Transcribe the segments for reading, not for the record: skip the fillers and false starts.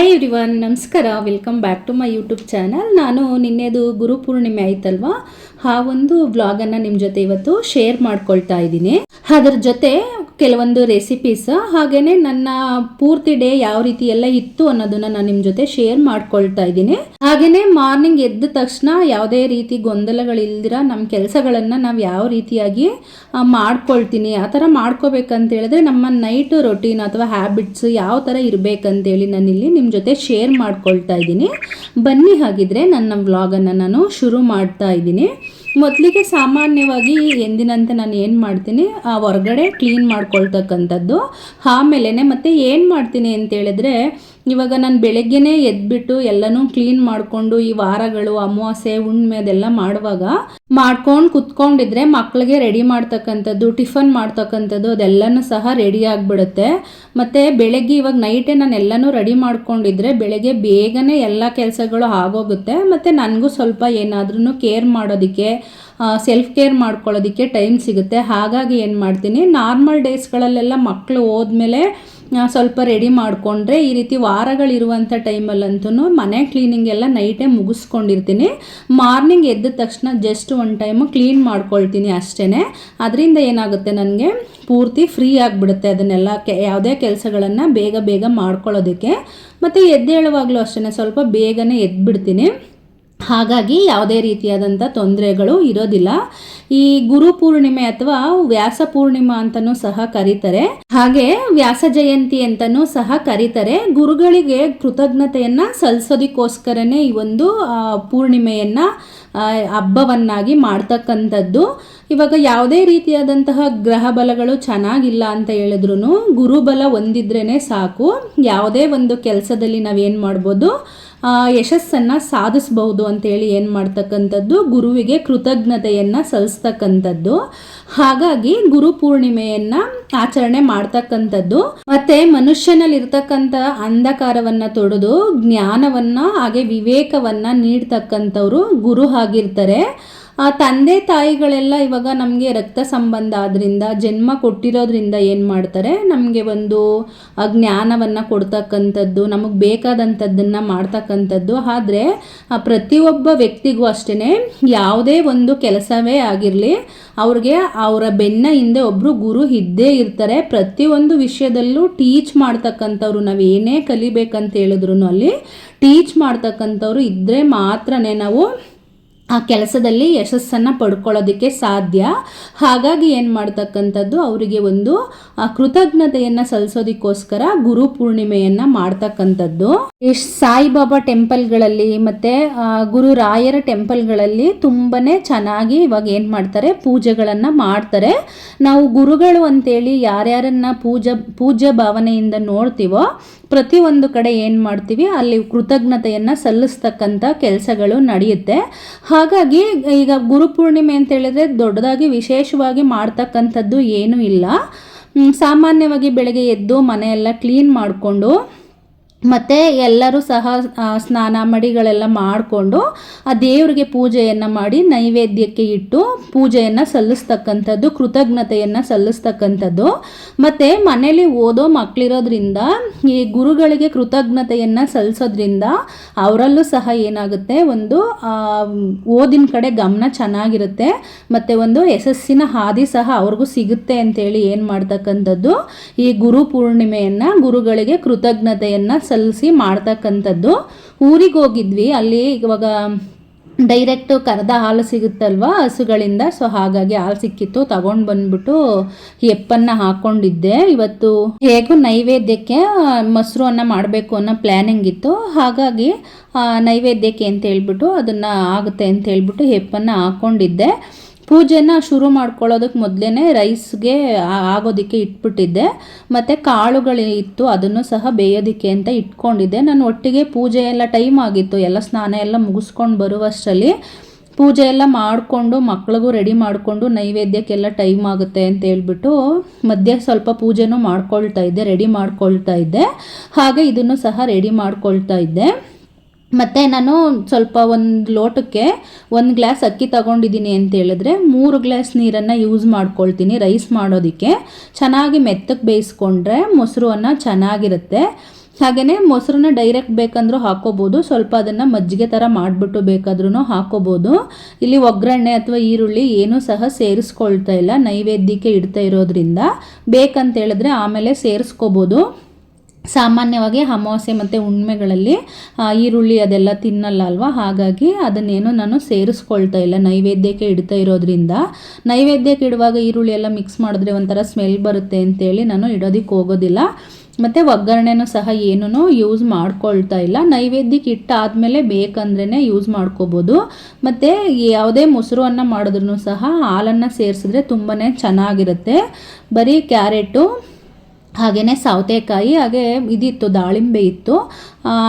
Hi everyone, ನಮಸ್ಕಾರ. Welcome back to my YouTube channel. ನಾನು ನಿನ್ನೆದು ಗುರುಪೂರ್ಣಿಮೆ ಆಯ್ತಲ್ವಾ, ಆ ಒಂದು ವ್ಲಾಗನ್ನು ನಿಮ್ಮ ಜೊತೆ ಇವತ್ತು ಶೇರ್ ಮಾಡ್ಕೊಳ್ತಾ ಇದ್ದೀನಿ. ಅದರ ಜೊತೆ ಕೆಲವೊಂದು ರೆಸಿಪೀಸ್, ಹಾಗೇನೆ ನನ್ನ ಪೂರ್ತಿ ಡೇ ಯಾವ ರೀತಿ ಎಲ್ಲ ಇತ್ತು ಅನ್ನೋದನ್ನ ನಾನು ನಿಮ್ಮ ಜೊತೆ ಶೇರ್ ಮಾಡ್ಕೊಳ್ತಾ ಇದ್ದೀನಿ. ಹಾಗೇನೆ ಮಾರ್ನಿಂಗ್ ಎದ್ದ ತಕ್ಷಣ ಯಾವುದೇ ರೀತಿ ಗೊಂದಲಗಳಿಲ್ದಿರ ನಮ್ಮ ಕೆಲಸಗಳನ್ನು ನಾವು ಯಾವ ರೀತಿಯಾಗಿ ಮಾಡ್ಕೊಳ್ತೀನಿ, ಆ ಥರ ಮಾಡ್ಕೋಬೇಕಂತ ಹೇಳಿದ್ರೆ ನಮ್ಮ ನೈಟ್ ರೊಟೀನ್ ಅಥವಾ ಹ್ಯಾಬಿಟ್ಸ್ ಯಾವ ಥರ ಇರಬೇಕಂತೇಳಿ ನಾನಿಲ್ಲಿ ನಿಮ್ಮ ಜೊತೆ ಶೇರ್ ಮಾಡ್ಕೊಳ್ತಾ ಇದ್ದೀನಿ. ಬನ್ನಿ, ಹಾಗಿದ್ರೆ ನನ್ನ ವ್ಲಾಗನ್ನು ನಾನು ಶುರು ಮಾಡ್ತಾ ಇದ್ದೀನಿ. ಮೊದಲಿಗೆ ಸಾಮಾನ್ಯವಾಗಿ ಎಂದಿನಂತೆ ನಾನು ಏನು ಮಾಡ್ತೀನಿ, ಹೊರಗಡೆ ಕ್ಲೀನ್ ಮಾಡ್ಕೊಳ್ತಕ್ಕಂಥದ್ದು. ಆಮೇಲೆ ಮತ್ತೆ ಏನು ಮಾಡ್ತೀನಿ ಅಂತ ಹೇಳಿದ್ರೆ, ಇವಾಗ ನಾನು ಬೆಳಗ್ಗೆನೇ ಎದ್ಬಿಟ್ಟು ಎಲ್ಲನೂ ಕ್ಲೀನ್ ಮಾಡಿಕೊಂಡು ಈ ವಾರಗಳು ಅಮಾವಾಸ್ಯೆ ಹುಣ್ಣಿಮೆ ಅದೆಲ್ಲ ಮಾಡುವಾಗ ಮಾಡ್ಕೊಂಡು ಕುತ್ಕೊಂಡಿದ್ರೆ ಮಕ್ಕಳಿಗೆ ರೆಡಿ ಮಾಡ್ತಕ್ಕಂಥದ್ದು, ಟಿಫನ್ ಮಾಡ್ತಕ್ಕಂಥದ್ದು ಅದೆಲ್ಲನೂ ಸಹ ರೆಡಿ ಆಗಿಬಿಡುತ್ತೆ. ಮತ್ತು ಬೆಳಗ್ಗೆ ಇವಾಗ ನೈಟೇ ನಾನು ಎಲ್ಲನೂ ರೆಡಿ ಮಾಡ್ಕೊಂಡಿದ್ರೆ ಬೆಳಗ್ಗೆ ಬೇಗನೆ ಎಲ್ಲ ಕೆಲಸಗಳು ಆಗೋಗುತ್ತೆ. ಮತ್ತು ನನಗೂ ಸ್ವಲ್ಪ ಏನಾದ್ರೂ ಕೇರ್ ಮಾಡೋದಕ್ಕೆ, ಸೆಲ್ಫ್ ಕೇರ್ ಮಾಡ್ಕೊಳ್ಳೋದಕ್ಕೆ ಟೈಮ್ ಸಿಗುತ್ತೆ. ಹಾಗಾಗಿ ಏನು ಮಾಡ್ತೀನಿ, ನಾರ್ಮಲ್ ಡೇಸ್ಗಳಲ್ಲೆಲ್ಲ ಮಕ್ಕಳು ಹೋದ್ಮೇಲೆ ಸ್ವಲ್ಪ ರೆಡಿ ಮಾಡಿಕೊಂಡ್ರೆ, ಈ ರೀತಿ ವಾರಗಳಿರುವಂಥ ಟೈಮಲ್ಲಂತೂ ಮನೆ ಕ್ಲೀನಿಂಗ್ ಎಲ್ಲ ನೈಟೇ ಮುಗಿಸ್ಕೊಂಡಿರ್ತೀನಿ. ಮಾರ್ನಿಂಗ್ ಎದ್ದ ತಕ್ಷಣ ಜಸ್ಟ್ ಒಂದು ಟೈಮು ಕ್ಲೀನ್ ಮಾಡ್ಕೊಳ್ತೀನಿ ಅಷ್ಟೇ. ಅದರಿಂದ ಏನಾಗುತ್ತೆ, ನನಗೆ ಪೂರ್ತಿ ಫ್ರೀ ಆಗಿಬಿಡುತ್ತೆ ಅದನ್ನೆಲ್ಲ ಯಾವುದೇ ಕೆಲಸಗಳನ್ನು ಬೇಗ ಬೇಗ ಮಾಡ್ಕೊಳ್ಳೋದಕ್ಕೆ. ಮತ್ತು ಎದ್ದೇಳುವಾಗಲೂ ಅಷ್ಟೇ ಸ್ವಲ್ಪ ಬೇಗನೆ ಎದ್ಬಿಡ್ತೀನಿ. ಹಾಗಾಗಿ ಯಾವುದೇ ರೀತಿಯಾದಂಥ ತೊಂದರೆಗಳು ಇರೋದಿಲ್ಲ. ಈ ಗುರು ಪೂರ್ಣಿಮೆ ಅಥವಾ ವ್ಯಾಸ ಪೂರ್ಣಿಮಾ ಅಂತಲೂ ಸಹ ಕರೀತಾರೆ, ಹಾಗೆ ವ್ಯಾಸ ಜಯಂತಿ ಅಂತಲೂ ಸಹ ಕರೀತಾರೆ. ಗುರುಗಳಿಗೆ ಕೃತಜ್ಞತೆಯನ್ನು ಸಲ್ಲಿಸೋದಕ್ಕೋಸ್ಕರನೇ ಈ ಒಂದು ಪೂರ್ಣಿಮೆಯನ್ನು ಹಬ್ಬವನ್ನಾಗಿ ಮಾಡ್ತಕ್ಕಂಥದ್ದು. ಇವಾಗ ಯಾವುದೇ ರೀತಿಯಾದಂತಹ ಗ್ರಹ ಬಲಗಳು ಚೆನ್ನಾಗಿಲ್ಲ ಅಂತ ಹೇಳಿದ್ರು ಗುರುಬಲ ಹೊಂದಿದ್ರೇ ಸಾಕು, ಯಾವುದೇ ಒಂದು ಕೆಲಸದಲ್ಲಿ ನಾವೇನು ಮಾಡ್ಬೋದು, ಯಶಸ್ಸನ್ನು ಸಾಧಿಸಬಹುದು ಅಂತೇಳಿ ಏನು ಮಾಡ್ತಕ್ಕಂಥದ್ದು, ಗುರುವಿಗೆ ಕೃತಜ್ಞತೆಯನ್ನು ಸಲ್ಲಿಸ್ತಕ್ಕಂಥದ್ದು. ಹಾಗಾಗಿ ಗುರು ಪೂರ್ಣಿಮೆಯನ್ನು ಆಚರಣೆ ಮಾಡ್ತಕ್ಕಂಥದ್ದು. ಮತ್ತು ಮನುಷ್ಯನಲ್ಲಿರ್ತಕ್ಕಂಥ ಅಂಧಕಾರವನ್ನು ತೊಡೆದು ಜ್ಞಾನವನ್ನು ಹಾಗೆ ವಿವೇಕವನ್ನು ನೀಡ್ತಕ್ಕಂಥವ್ರು ಗುರು ಆಗಿರ್ತಾರೆ. ತಂದೆ ತಾಯಿಗಳೆಲ್ಲ ಇವಾಗ ನಮಗೆ ರಕ್ತ ಸಂಬಂಧ ಆದ್ರಿಂದ, ಜನ್ಮ ಕೊಟ್ಟಿರೋದ್ರಿಂದ ಏನು ಮಾಡ್ತಾರೆ, ನಮಗೆ ಒಂದು ಜ್ಞಾನವನ್ನು ಕೊಡ್ತಕ್ಕಂಥದ್ದು, ನಮಗೆ ಬೇಕಾದಂಥದ್ದನ್ನು ಮಾಡ್ತಕ್ಕಂಥದ್ದು. ಆದರೆ ಪ್ರತಿಯೊಬ್ಬ ವ್ಯಕ್ತಿಗೂ ಅಷ್ಟೇ, ಯಾವುದೇ ಒಂದು ಕೆಲಸವೇ ಆಗಿರಲಿ, ಅವ್ರಿಗೆ ಅವರ ಬೆನ್ನ ಹಿಂದೆ ಒಬ್ಬರು ಗುರು ಇದ್ದೇ ಇರ್ತಾರೆ. ಪ್ರತಿಯೊಂದು ವಿಷಯದಲ್ಲೂ ಟೀಚ್ ಮಾಡ್ತಕ್ಕಂಥವ್ರು, ನಾವು ಏನೇ ಕಲಿಬೇಕಂತ ಹೇಳಿದ್ರು ಅಲ್ಲಿ ಟೀಚ್ ಮಾಡ್ತಕ್ಕಂಥವ್ರು ಇದ್ದರೆ ಮಾತ್ರನೇ ನಾವು ಆ ಕೆಲಸದಲ್ಲಿ ಯಶಸ್ಸನ್ನು ಪಡ್ಕೊಳ್ಳೋದಕ್ಕೆ ಸಾಧ್ಯ. ಹಾಗಾಗಿ ಏನು ಮಾಡ್ತಕ್ಕಂಥದ್ದು, ಅವರಿಗೆ ಒಂದು ಕೃತಜ್ಞತೆಯನ್ನು ಸಲ್ಲಿಸೋದಕ್ಕೋಸ್ಕರ ಗುರು ಪೂರ್ಣಿಮೆಯನ್ನು ಮಾಡ್ತಕ್ಕಂಥದ್ದು. ಈ ಸಾಯಿಬಾಬಾ ಟೆಂಪಲ್ಗಳಲ್ಲಿ ಮತ್ತು ಗುರು ರಾಯರ ಟೆಂಪಲ್ಗಳಲ್ಲಿ ತುಂಬಾ ಚೆನ್ನಾಗಿ ಇವಾಗ ಏನು ಮಾಡ್ತಾರೆ, ಪೂಜೆಗಳನ್ನು ಮಾಡ್ತಾರೆ. ನಾವು ಗುರುಗಳು ಅಂತೇಳಿ ಯಾರ್ಯಾರನ್ನ ಪೂಜ್ಯ ಭಾವನೆಯಿಂದ ನೋಡ್ತೀವೋ ಪ್ರತಿಯೊಂದು ಕಡೆ ಏನು ಮಾಡ್ತೀವಿ, ಅಲ್ಲಿ ಕೃತಜ್ಞತೆಯನ್ನು ಸಲ್ಲಿಸ್ತಕ್ಕಂಥ ಕೆಲಸಗಳು ನಡೆಯುತ್ತೆ. ಹಾಗಾಗಿ ಈಗ ಗುರುಪೂರ್ಣಿಮೆ ಅಂತ ಹೇಳಿದ್ರೆ ದೊಡ್ಡದಾಗಿ ವಿಶೇಷವಾಗಿ ಮಾಡ್ತಕ್ಕಂಥದ್ದು ಏನೂ ಇಲ್ಲ. ಸಾಮಾನ್ಯವಾಗಿ ಬೆಳಗ್ಗೆ ಎದ್ದು ಮನೆಯೆಲ್ಲ ಕ್ಲೀನ್ ಮಾಡಿಕೊಂಡು ಮತ್ತು ಎಲ್ಲರೂ ಸಹ ಸ್ನಾನ ಮಡಿಗಳೆಲ್ಲ ಮಾಡಿಕೊಂಡು ಆ ದೇವರಿಗೆ ಪೂಜೆಯನ್ನು ಮಾಡಿ ನೈವೇದ್ಯಕ್ಕೆ ಇಟ್ಟು ಪೂಜೆಯನ್ನು ಸಲ್ಲಿಸ್ತಕ್ಕಂಥದ್ದು, ಕೃತಜ್ಞತೆಯನ್ನು ಸಲ್ಲಿಸ್ತಕ್ಕಂಥದ್ದು. ಮತ್ತು ಮನೇಲಿ ಓದೋ ಮಕ್ಕಳಿರೋದ್ರಿಂದ ಈ ಗುರುಗಳಿಗೆ ಕೃತಜ್ಞತೆಯನ್ನು ಸಲ್ಲಿಸೋದ್ರಿಂದ ಅವರಲ್ಲೂ ಸಹ ಏನಾಗುತ್ತೆ, ಒಂದು ಓದಿನ ಕಡೆ ಗಮನ ಚೆನ್ನಾಗಿರುತ್ತೆ ಮತ್ತು ಒಂದು ಯಶಸ್ಸಿನ ಹಾದಿ ಸಹ ಅವ್ರಿಗೂ ಸಿಗುತ್ತೆ ಅಂತೇಳಿ ಏನು ಮಾಡ್ತಕ್ಕಂಥದ್ದು, ಈ ಗುರು ಪೂರ್ಣಿಮೆಯನ್ನು ಗುರುಗಳಿಗೆ ಕೃತಜ್ಞತೆಯನ್ನು ಸಲ್ಲಿಸಿ ಮಾಡ್ತಕ್ಕಂಥದ್ದು. ಊರಿಗೆ ಹೋಗಿದ್ವಿ, ಅಲ್ಲಿ ಇವಾಗ ಡೈರೆಕ್ಟು ಕರೆದ ಹಾಲು ಸಿಗುತ್ತಲ್ವ ಹಸುಗಳಿಂದ, ಸೊ ಹಾಗಾಗಿ ಹಾಲು ಸಿಕ್ಕಿತ್ತು, ತಗೊಂಡು ಬಂದ್ಬಿಟ್ಟು ಎಪ್ಪನ್ನು ಹಾಕ್ಕೊಂಡಿದ್ದೆ. ಇವತ್ತು ಹೇಗೂ ನೈವೇದ್ಯಕ್ಕೆ ಮೊಸರು ಅನ್ನ ಮಾಡಬೇಕು ಅನ್ನೋ ಪ್ಲ್ಯಾನಿಂಗ್ ಇತ್ತು. ಹಾಗಾಗಿ ನೈವೇದ್ಯಕ್ಕೆ ಅಂತ ಹೇಳ್ಬಿಟ್ಟು ಅದನ್ನು ಆಗುತ್ತೆ ಅಂತ ಹೇಳ್ಬಿಟ್ಟು ಎಪ್ಪನ್ನು ಹಾಕ್ಕೊಂಡಿದ್ದೆ. ಪೂಜೆನ ಶುರು ಮಾಡ್ಕೊಳ್ಳೋದಕ್ಕೆ ಮೊದಲೇ ರೈಸ್ಗೆ ಆಗೋದಕ್ಕೆ ಇಟ್ಬಿಟ್ಟಿದ್ದೆ. ಮತ್ತು ಕಾಳುಗಳು ಇತ್ತು, ಅದನ್ನು ಸಹ ಬೇಯೋದಕ್ಕೆ ಅಂತ ಇಟ್ಕೊಂಡಿದ್ದೆ. ನಾನು ಒಟ್ಟಿಗೆ ಪೂಜೆ ಎಲ್ಲ ಟೈಮ್ ಆಗಿತ್ತು, ಎಲ್ಲ ಸ್ನಾನ ಎಲ್ಲ ಮುಗಿಸ್ಕೊಂಡು ಬರುವಷ್ಟರಲ್ಲಿ ಪೂಜೆ ಎಲ್ಲ ಮಾಡಿಕೊಂಡು ಮಕ್ಳಿಗೂ ರೆಡಿ ಮಾಡಿಕೊಂಡು ನೈವೇದ್ಯಕ್ಕೆಲ್ಲ ಟೈಮ್ ಆಗುತ್ತೆ ಅಂತ ಹೇಳ್ಬಿಟ್ಟು ಮಧ್ಯೆ ಸ್ವಲ್ಪ ಪೂಜೆನೂ ಮಾಡ್ಕೊಳ್ತಾ ಇದ್ದೆ, ರೆಡಿ ಮಾಡ್ಕೊಳ್ತಾ ಇದ್ದೆ. ಹಾಗೆ ಇದನ್ನು ಸಹ ರೆಡಿ ಮಾಡ್ಕೊಳ್ತಾ ಇದ್ದೆ. ಮತ್ತು ನಾನು ಸ್ವಲ್ಪ ಒಂದು ಲೋಟಕ್ಕೆ 1 ಗ್ಲಾಸ್ ಅಕ್ಕಿ ತಗೊಂಡಿದ್ದೀನಿ ಅಂತ ಹೇಳಿದ್ರೆ 3 ಗ್ಲಾಸ್ ನೀರನ್ನು ಯೂಸ್ ಮಾಡ್ಕೊಳ್ತೀನಿ ರೈಸ್ ಮಾಡೋದಕ್ಕೆ. ಚೆನ್ನಾಗಿ ಮೆತ್ತಗೆ ಬೇಯಿಸ್ಕೊಂಡ್ರೆ ಮೊಸರು ಅನ್ನ ಚೆನ್ನಾಗಿರುತ್ತೆ. ಹಾಗೆಯೇ ಮೊಸರನ್ನ ಡೈರೆಕ್ಟ್ ಬೇಕಂದ್ರೂ ಹಾಕೋಬೋದು, ಸ್ವಲ್ಪ ಅದನ್ನು ಮಜ್ಜಿಗೆ ಥರ ಮಾಡಿಬಿಟ್ಟು ಬೇಕಾದ್ರೂ ಹಾಕೋಬೋದು. ಇಲ್ಲಿ ಒಗ್ಗರಣೆ ಅಥವಾ ಈರುಳ್ಳಿ ಏನೂ ಸಹ ಸೇರಿಸ್ಕೊಳ್ತಾ ಇಲ್ಲ, ನೈವೇದ್ಯಕ್ಕೆ ಇಡ್ತಾ ಇರೋದ್ರಿಂದ. ಬೇಕಂತ ಹೇಳಿದ್ರೆ ಆಮೇಲೆ ಸೇರಿಸ್ಕೋಬೋದು. ಸಾಮಾನ್ಯವಾಗಿ ಅಮಾವಾಸ್ಯೆ ಮತ್ತು ಹುಣ್ಮೆಗಳಲ್ಲಿ ಈರುಳ್ಳಿ ಅದೆಲ್ಲ ತಿನ್ನಲ್ಲ ಅಲ್ವಾ, ಹಾಗಾಗಿ ಅದನ್ನೇನು ನಾನು ಸೇರಿಸ್ಕೊಳ್ತಾ ಇಲ್ಲ ನೈವೇದ್ಯಕ್ಕೆ ಇಡ್ತಾ ಇರೋದ್ರಿಂದ. ನೈವೇದ್ಯಕ್ಕೆ ಇಡುವಾಗ ಈರುಳ್ಳಿ ಎಲ್ಲ ಮಿಕ್ಸ್ ಮಾಡಿದ್ರೆ ಒಂಥರ ಸ್ಮೆಲ್ ಬರುತ್ತೆ ಅಂತೇಳಿ ನಾನು ಇಡೋದಕ್ಕೆ ಹೋಗೋದಿಲ್ಲ. ಮತ್ತು ಒಗ್ಗರಣೆನೂ ಸಹ ಏನೂ ಯೂಸ್ ಮಾಡ್ಕೊಳ್ತಾ ಇಲ್ಲ. ನೈವೇದ್ಯಕ್ಕೆ ಇಟ್ಟಾದಮೇಲೆ ಬೇಕಂದ್ರೇ ಯೂಸ್ ಮಾಡ್ಕೋಬೋದು. ಮತ್ತು ಯಾವುದೇ ಮೊಸರು ಅನ್ನ ಮಾಡಿದ್ರೂ ಸಹ ಹಾಲನ್ನು ಸೇರಿಸಿದ್ರೆ ತುಂಬಾ ಚೆನ್ನಾಗಿರುತ್ತೆ. ಬರೀ ಕ್ಯಾರೆಟು ಹಾಗೆಯೇ ಸೌತೆಕಾಯಿ ಹಾಗೆ ಇದಿತ್ತು, ದಾಳಿಂಬೆ ಇತ್ತು,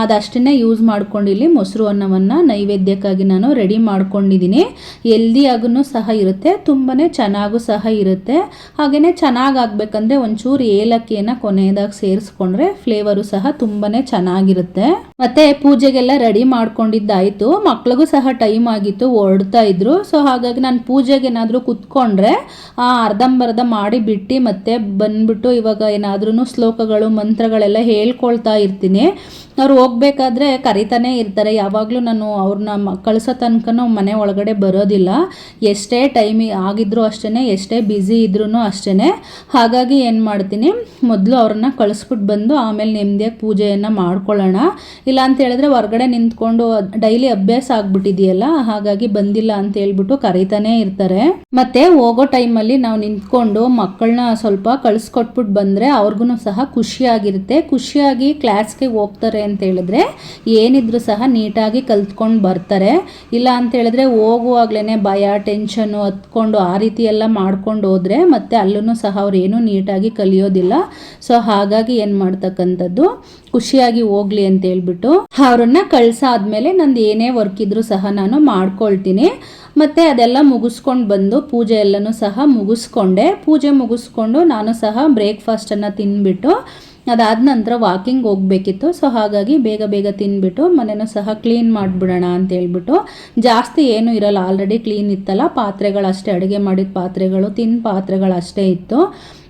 ಅದಷ್ಟನ್ನೇ ಯೂಸ್ ಮಾಡ್ಕೊಂಡು ಇಲ್ಲಿ ಮೊಸರು ಅನ್ನವನ್ನು ನೈವೇದ್ಯಕ್ಕಾಗಿ ನಾನು ರೆಡಿ ಮಾಡ್ಕೊಂಡಿದ್ದೀನಿ. ಹೆಲ್ದಿಯಾಗೂ ಸಹ ಇರುತ್ತೆ, ತುಂಬಾ ಚೆನ್ನಾಗೂ ಸಹ ಇರುತ್ತೆ. ಹಾಗೆಯೇ ಚೆನ್ನಾಗಿ ಆಗಬೇಕಂದ್ರೆ ಒಂಚೂರು ಏಲಕ್ಕಿಯನ್ನು ಕೊನೆಯದಾಗಿ ಸೇರಿಸ್ಕೊಂಡ್ರೆ ಫ್ಲೇವರು ಸಹ ತುಂಬಾ ಚೆನ್ನಾಗಿರುತ್ತೆ. ಮತ್ತು ಪೂಜೆಗೆಲ್ಲ ರೆಡಿ ಮಾಡ್ಕೊಂಡಿದ್ದಾಯಿತು. ಮಕ್ಳಿಗೂ ಸಹ ಟೈಮ್ ಆಗಿತ್ತು, ಹೊರಡ್ತಾ ಇದ್ರು. ಸೊ ಹಾಗಾಗಿ ನಾನು ಪೂಜೆಗೆ ಏನಾದರೂ ಕುತ್ಕೊಂಡ್ರೆ ಅರ್ಧಂಬರ್ಧ ಮಾಡಿ ಬಿಟ್ಟು ಮತ್ತೆ ಬಂದ್ಬಿಟ್ಟು ಇವಾಗ ಏನಾದ್ರೂ ಶ್ಲೋಕಗಳು ಮಂತ್ರಗಳೆಲ್ಲ ಹೇಳ್ಕೊಳ್ತಾ ಇರ್ತೀನಿ. ಅವ್ರು ಹೋಗ್ಬೇಕಾದ್ರೆ ಕರಿತಾನೆ ಇರ್ತಾರೆ. ಯಾವಾಗಲೂ ನಾನು ಅವ್ರನ್ನ ಕಳಿಸೋ ತನಕನೂ ಮನೆ ಒಳಗಡೆ ಬರೋದಿಲ್ಲ, ಎಷ್ಟೇ ಟೈಮ್ ಆಗಿದ್ರೂ ಅಷ್ಟೇ, ಎಷ್ಟೇ ಬ್ಯುಸಿ ಇದ್ರೂ ಅಷ್ಟೇ. ಹಾಗಾಗಿ ಏನು ಮಾಡ್ತೀನಿ, ಮೊದಲು ಅವ್ರನ್ನ ಕಳಿಸ್ಬಿಟ್ಟು ಬಂದು ಆಮೇಲೆ ನೆಮ್ಮದಿಯಾಗಿ ಪೂಜೆಯನ್ನು ಮಾಡ್ಕೊಳ್ಳೋಣ. ಇಲ್ಲ ಅಂತ ಹೇಳಿದ್ರೆ ಹೊರಗಡೆ ನಿಂತ್ಕೊಂಡು ಡೈಲಿ ಅಭ್ಯಾಸ ಆಗ್ಬಿಟ್ಟಿದೆಯಲ್ಲ, ಹಾಗಾಗಿ ಬಂದಿಲ್ಲ ಅಂತ ಹೇಳ್ಬಿಟ್ಟು ಕರಿತಾನೆ ಇರ್ತಾರೆ. ಮತ್ತು ಹೋಗೋ ಟೈಮಲ್ಲಿ ನಾವು ನಿಂತ್ಕೊಂಡು ಮಕ್ಕಳನ್ನ ಸ್ವಲ್ಪ ಕಳಿಸ್ಕೊಟ್ಬಿಟ್ಟು ಬಂದರೆ ಅವ್ರಿಗೂ ಸಹ ಖುಷಿಯಾಗಿರುತ್ತೆ. ಖುಷಿಯಾಗಿ ಕ್ಲಾಸ್ಗೆ ಹೋಗ್ತಾರೆ ಅಂತ ಹೇಳಿದ್ರೆ ಏನಿದ್ರು ಸಹ ನೀಟಾಗಿ ಕಲ್ತ್ಕೊಂಡು ಬರ್ತಾರೆ. ಇಲ್ಲ ಅಂತ ಹೇಳಿದ್ರೆ ಹೋಗುವಾಗ್ಲೇ ಭಯ, ಟೆನ್ಷನ್ನು ಹತ್ಕೊಂಡು ಆ ರೀತಿ ಎಲ್ಲ ಮಾಡ್ಕೊಂಡು ಹೋದರೆ ಮತ್ತೆ ಅಲ್ಲೂ ಸಹ ಅವ್ರು ಏನೂ ನೀಟಾಗಿ ಕಲಿಯೋದಿಲ್ಲ. ಸೊ ಹಾಗಾಗಿ ಏನು ಮಾಡ್ತಕ್ಕಂಥದ್ದು, ಖುಷಿಯಾಗಿ ಹೋಗ್ಲಿ ಅಂತ ಹೇಳ್ಬಿಟ್ಟು ಅವ್ರನ್ನ ಕಳ್ಸಾದ್ಮೇಲೆ ನಂದು ಏನೇ ವರ್ಕ್ ಇದ್ರೂ ಸಹ ನಾನು ಮಾಡ್ಕೊಳ್ತೀನಿ. ಮತ್ತು ಅದೆಲ್ಲ ಮುಗಿಸ್ಕೊಂಡು ಬಂದು ಪೂಜೆ ಎಲ್ಲನೂ ಸಹ ಮುಗಿಸ್ಕೊಂಡೆ. ಪೂಜೆ ಮುಗಿಸ್ಕೊಂಡು ನಾನು ಸಹ ಬ್ರೇಕ್ಫಾಸ್ಟನ್ನು ತಿಂದ್ಬಿಟ್ಟು ಅದಾದ ನಂತರ ವಾಕಿಂಗ್ ಹೋಗಬೇಕಿತ್ತು. ಸೊ ಹಾಗಾಗಿ ಬೇಗ ಬೇಗ ತಿಂದ್ಬಿಟ್ಟು ಮನೆಯೂ ಸಹ ಕ್ಲೀನ್ ಮಾಡಿಬಿಡೋಣ ಅಂತ ಹೇಳ್ಬಿಟ್ಟು, ಜಾಸ್ತಿ ಏನೂ ಇರಲ್ಲ, ಆಲ್ರೆಡಿ ಕ್ಲೀನ್ ಇತ್ತಲ್ಲ, ಪಾತ್ರೆಗಳಷ್ಟೇ, ಅಡುಗೆ ಮಾಡಿದ ಪಾತ್ರೆಗಳು, ತಿನ್ನ ಪಾತ್ರೆಗಳಷ್ಟೇ ಇತ್ತು.